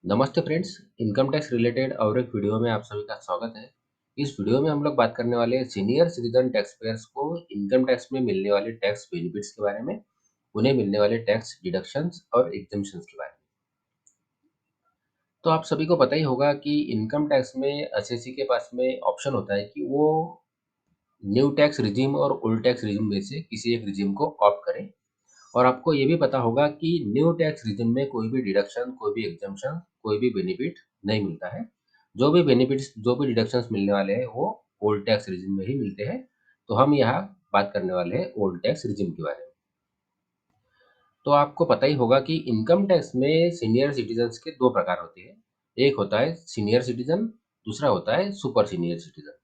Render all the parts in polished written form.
नमस्ते friends. Income tax related और एक वीडियो में आप सभी का स्वागत है। इस वीडियो में हम लोग बात करने वाले हैं सीनियर सिटीजन टैक्स पेयर्स को इनकम टैक्स में मिलने वाले टैक्स बेनिफिट्स के बारे में, उन्हें मिलने वाले टैक्स डिडक्शंस और एग्जम्पशंस के बारे में। तो आप सभी को पता ही होगा कि इनकम टैक्स में एसएससी के पास में ऑप्शन होता है कि वो न्यू टैक्स रिजीम और ओल्ड टैक्स रिजीम में से किसी एक रिजीम को ऑप्ट करें। और आपको ये भी पता होगा कि न्यू टैक्स रिजिम में कोई भी डिडक्शन, कोई भी एग्जम्पशन, कोई भी बेनिफिट नहीं मिलता है। जो भी बेनिफिट्स, जो भी डिडक्शंस मिलने वाले हैं वो ओल्ड टैक्स रिजिम में ही मिलते हैं। तो हम यहाँ बात करने वाले हैं ओल्ड टैक्स रिजिम के बारे में। तो आपको पता ही होगा कि इनकम टैक्स में सीनियर सिटीजन्स के दो प्रकार होते हैं। एक होता है सीनियर सिटीजन, दूसरा होता है सुपर सीनियर सिटीजन।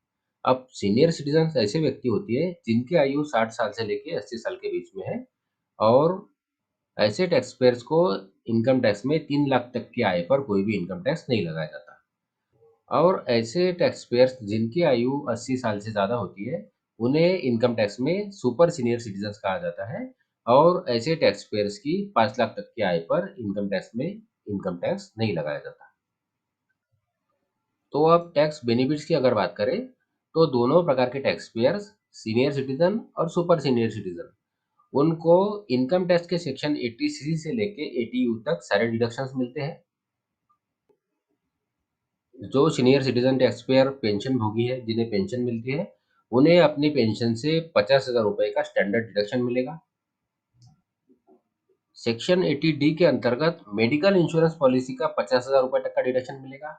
अब सीनियर सिटीजन ऐसे व्यक्ति होती है जिनकी आयु 60 साल से लेके 80 साल के बीच में है, और ऐसे टैक्स पेयर्स को इनकम टैक्स में 3 लाख तक की आय पर कोई भी इनकम टैक्स नहीं लगाया जाता। और ऐसे टैक्स पेयर्स जिनकी आयु 80 साल से ज़्यादा होती है, उन्हें इनकम टैक्स में सुपर सीनियर सिटीजन्स कहा जाता है। और ऐसे टैक्स पेयर्स की 5 लाख तक की आय पर इनकम टैक्स में इनकम टैक्स नहीं लगाया जाता। तो अब टैक्स बेनिफिट्स की अगर बात करें, तो दोनों प्रकार के टैक्स पेयर्स, सीनियर सिटीजन और सुपर सीनियर सिटीजन, उनको इनकम टैक्स के सेक्शन 80C से लेके 80U तक सारे डिडक्शंस मिलते हैं। जो senior citizen tax payer pension भोगी है, जिन्हें पेंशन मिलती है, उन्हें अपनी पेंशन से 50,000 रुपए का स्टैंडर्ड डिडक्शन मिलेगा। सेक्शन 80D के अंतर्गत मेडिकल इंश्योरेंस पॉलिसी का 50,000 रुपए तक का डिडक्शन मिलेगा।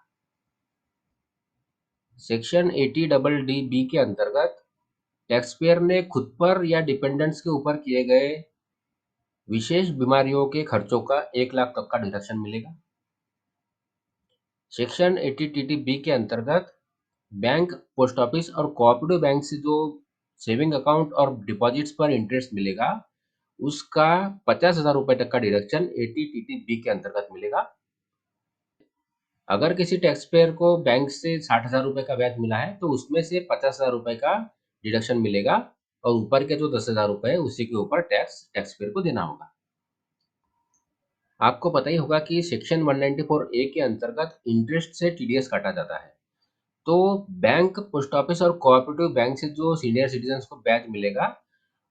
सेक्शन 80DD के अंतर्गत टैक्स पेयर ने खुद पर या डिपेंडेंट्स के ऊपर किए गए विशेष बीमारियों के खर्चों का 1 लाख तक का डिडक्शन मिलेगा। सेक्शन 80TD के अंतर्गत बैंक, पोस्ट ऑफिस और कोऑपरेटिव बैंक से जो सेविंग अकाउंट और डिपॉजिट्स पर इंटरेस्ट मिलेगा, उसका 50,000 रुपए तक का डिडक्शन 80TD के अंतर्गत मिलेगा। अगर किसी टैक्स पेयर को बैंक से 60,000 रुपए का ब्याज मिला है, तो उसमें से 50,000 रुपए का डिडक्शन मिलेगा, और ऊपर के जो 10,000 रुपए है उसी के ऊपर टैक्स टैक्स पेयर को देना होगा। आपको पता ही होगा कि सेक्शन 194A के अंतर्गत इंटरेस्ट से टीडीएस काटा जाता है। तो बैंक, पोस्ट ऑफिस और कोऑपरेटिव बैंक से जो सीनियर सिटीजन्स को ब्याज मिलेगा,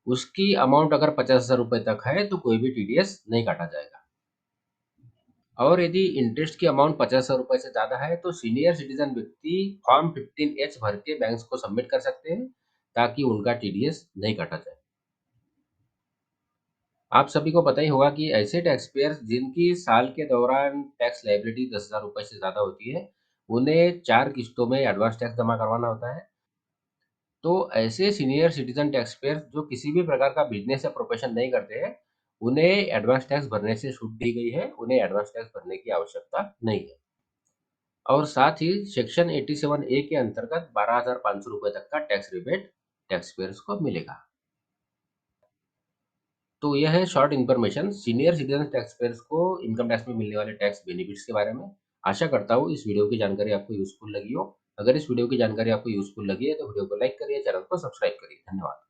उसकी अमाउंट अगर 50,000 रुपए तक है तो कोई भी टीडीएस नहीं काटा जाएगा। और यदि इंटरेस्ट की अमाउंट 50,000 रुपए से ज़्यादा है, तो सीनियर सिटीजन व्यक्ति फॉर्म 15H भर के बैंक को सबमिट कर सकते हैं, ताकि उनका टीडीएस नहीं काटा जाए। आप सभी को पता ही होगा कि ऐसे टैक्स पेयर्स जिनकी साल के दौरान टैक्स लायबिलिटी 10,000 रुपए से ज़्यादा होती है, उन्हें 4 किस्तों में एडवांस टैक्स जमा करवाना होता है। तो ऐसे सीनियर सिटीजन टैक्स पेयर्स जो किसी भी प्रकार का बिजनेस या प्रोफेशन नहीं करते हैं, उन्हें एडवांस टैक्स भरने से छूट दी गई है, उन्हें एडवांस टैक्स भरने की आवश्यकता नहीं है। और साथ ही सेक्शन 87A के अंतर्गत 12,500 रुपए तक का टैक्स रिबेट टैक्स पेयर्स को मिलेगा। तो यह है short information senior citizen tax payers को इनकम टैक्स में मिलने वाले टैक्स बेनिफिट्स के बारे में। आशा करता हूँ इस वीडियो की जानकारी आपको यूज़फुल लगी हो। अगर इस वीडियो की जानकारी आपको यूज़फुल लगी है तो वीडियो को लाइक करिए, चैनल को सब्सक्राइब करिए। धन्यवाद।